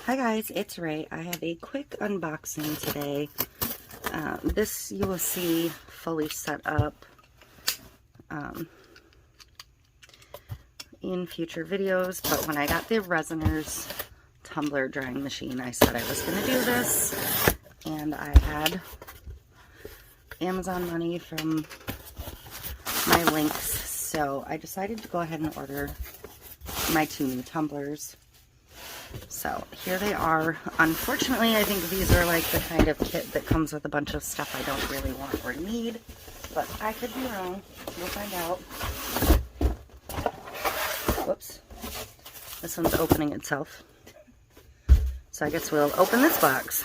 Hi guys, it's Ray. I have a quick unboxing today. This you will see fully set up in future videos, but when I got the Resiners Tumbler Drying Machine, I said I was going to do this, and I had Amazon money from my links, so I decided to go ahead and order my 2 new tumblers. So here they are. Unfortunately, I think these are like the kind of kit that comes with a bunch of stuff I don't really want or need, but I could be wrong. We'll find out. Whoops. This one's opening itself. So I guess we'll open this box.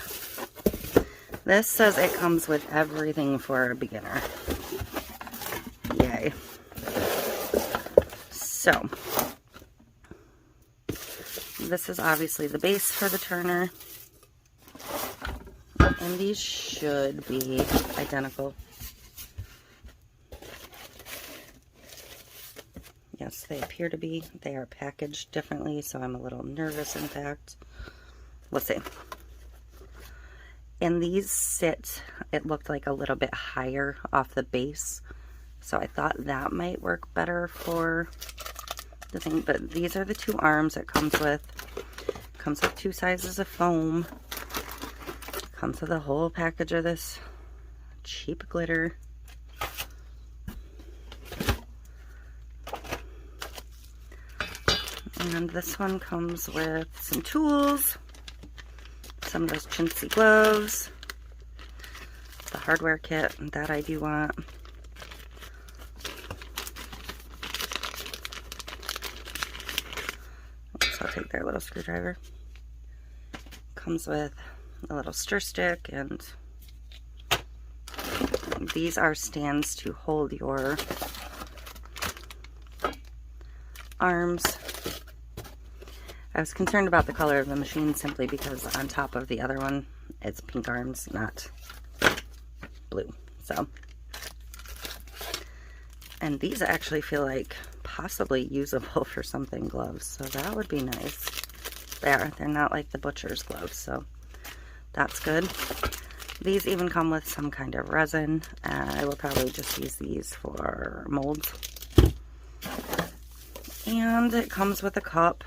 This says it comes with everything for a beginner. Yay. So this is obviously the base for the turner, and these should be identical. Yes, they appear to be. They are packaged differently, so I'm a little nervous, in fact. Let's see. And these sit, it looked like a little bit higher off the base, so I thought that might work better for the thing. But these are the 2 arms it comes with. Comes with 2 sizes of foam. Comes with a whole package of this cheap glitter. And this one comes with some tools, some of those chintzy gloves, the hardware kit that I do want. So I'll take their little screwdriver. Comes with a little stir stick, and these are stands to hold your arms. I was concerned about the color of the machine simply because on top of the other one it's pink arms, not blue. So, and these actually feel like possibly usable for something gloves, so that would be nice. They're not like the butcher's gloves, so that's good. These even come with some kind of resin. I will probably just use these for molds. And it comes with a cup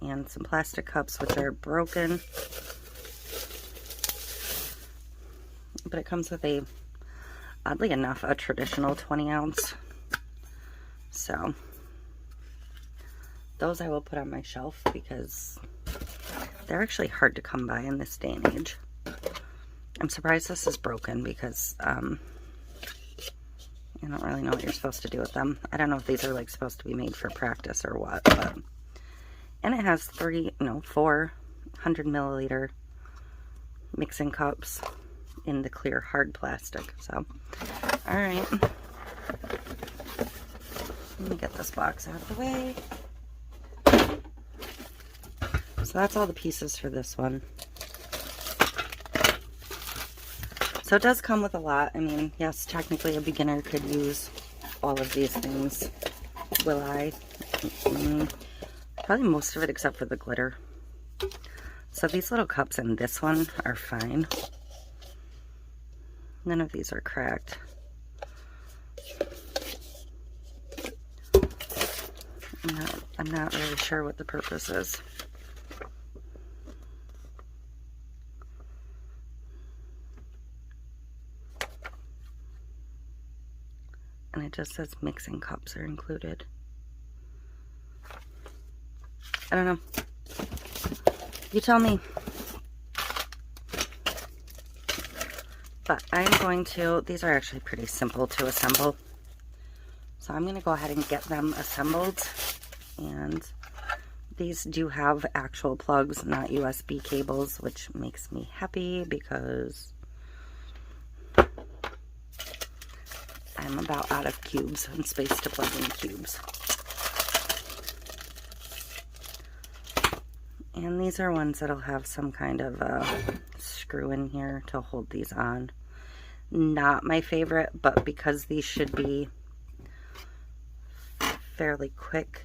and some plastic cups, which are broken. But it comes with a, oddly enough, a traditional 20 ounce. So those I will put on my shelf because they're actually hard to come by in this day and age. I'm surprised this is broken because I don't really know what you're supposed to do with them. I don't know if these are like supposed to be made for practice or what, but, and it has 400 milliliter mixing cups in the clear hard plastic. So, all right. Let me get this box out of the way. So that's all the pieces for this one. So it does come with a lot. I mean, yes, technically a beginner could use all of these things. Will I? Probably most of it except for the glitter. So these little cups in this one are fine. None of these are cracked. I'm not really sure what the purpose is. And it just says mixing cups are included. I don't know. You tell me. But I'm going to, these are actually pretty simple to assemble. So I'm going to go ahead and get them assembled. And these do have actual plugs, not USB cables, which makes me happy because I'm about out of cubes and space to plug in cubes. And these are ones that'll have some kind of screw in here to hold these on. Not my favorite, but because these should be fairly quick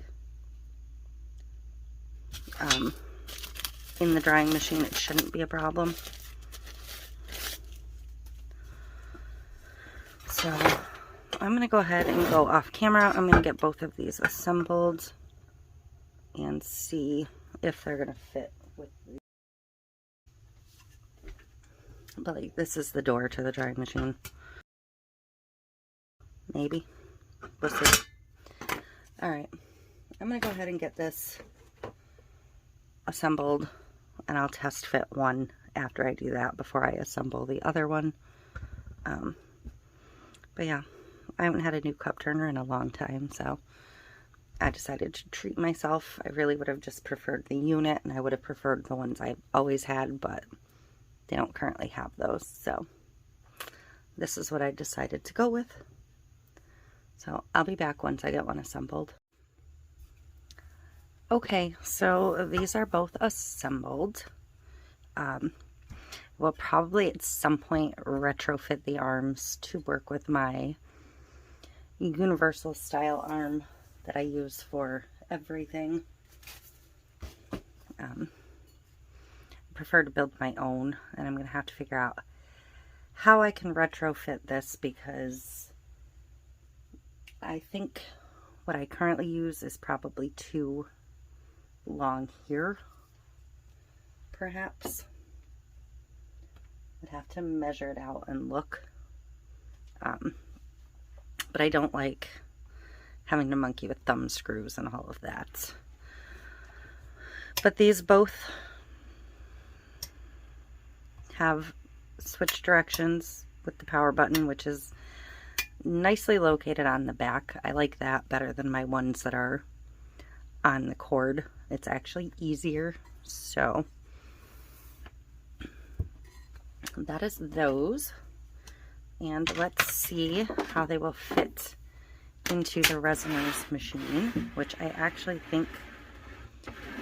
in the drying machine, it shouldn't be a problem. So I'm going to go ahead and go off camera. I'm going to get both of these assembled and see if they're going to fit with the... But like, this is the door to the drying machine. Maybe. We'll see. Alright. I'm going to go ahead and get this assembled, and I'll test fit one after I do that before I assemble the other one. But yeah, I haven't had a new cup turner in a long time, so I decided to treat myself. I really would have just preferred the unit, and I would have preferred the ones I've always had, but they don't currently have those, so this is what I decided to go with. So I'll be back once I get one assembled. Okay, so these are both assembled. We'll probably at some point retrofit the arms to work with my universal style arm that I use for everything. I prefer to build my own, and I'm going to have to figure out how I can retrofit this, because I think what I currently use is probably too long here, perhaps. I'd have to measure it out and look. But I don't like having to monkey with thumb screws and all of that. But these both have switch directions with the power button, which is nicely located on the back. I like that better than my ones that are on the cord. It's actually easier. So that is those. And let's see how they will fit into the Resiners machine, which I actually think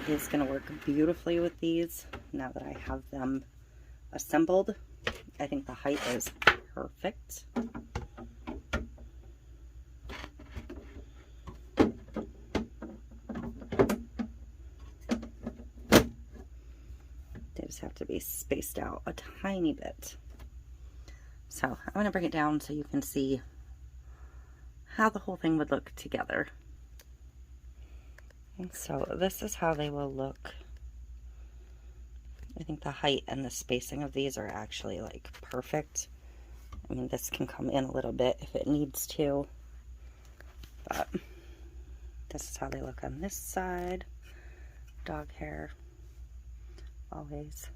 is going to work beautifully with these now that I have them assembled. I think the height is perfect. They just have to be spaced out a tiny bit. So I'm going to bring it down so you can see how the whole thing would look together. And so this is how they will look. I think the height and the spacing of these are actually like perfect. I mean, this can come in a little bit if it needs to, but this is how they look on this side. Dog hair, always.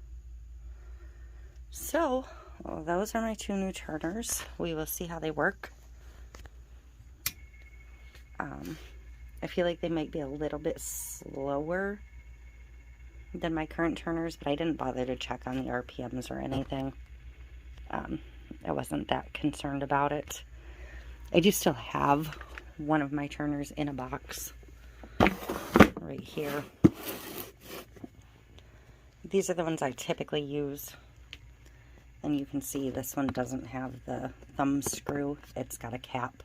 So, well, those are my two new turners. We will see how they work. I feel like they might be a little bit slower than my current turners, but I didn't bother to check on the RPMs or anything. I wasn't that concerned about it. I do still have one of my turners in a box right here. These are the ones I typically use. And you can see this one doesn't have the thumb screw. It's got a cap.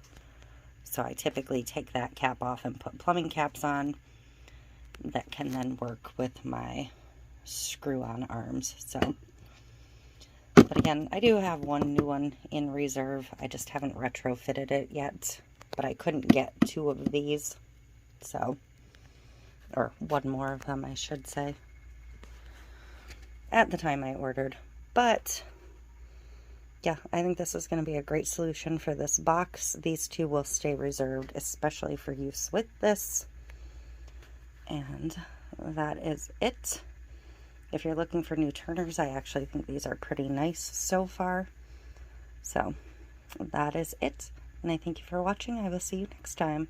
So I typically take that cap off and put plumbing caps on that can then work with my screw-on arms. So, but again, I do have one new one in reserve. I just haven't retrofitted it yet. But I couldn't get two of these. So, or one more of them, I should say, at the time I ordered. But yeah, I think this is going to be a great solution for this box. These two will stay reserved, especially for use with this. And that is it. If you're looking for new turners, I actually think these are pretty nice so far. So that is it. And I thank you for watching. I will see you next time.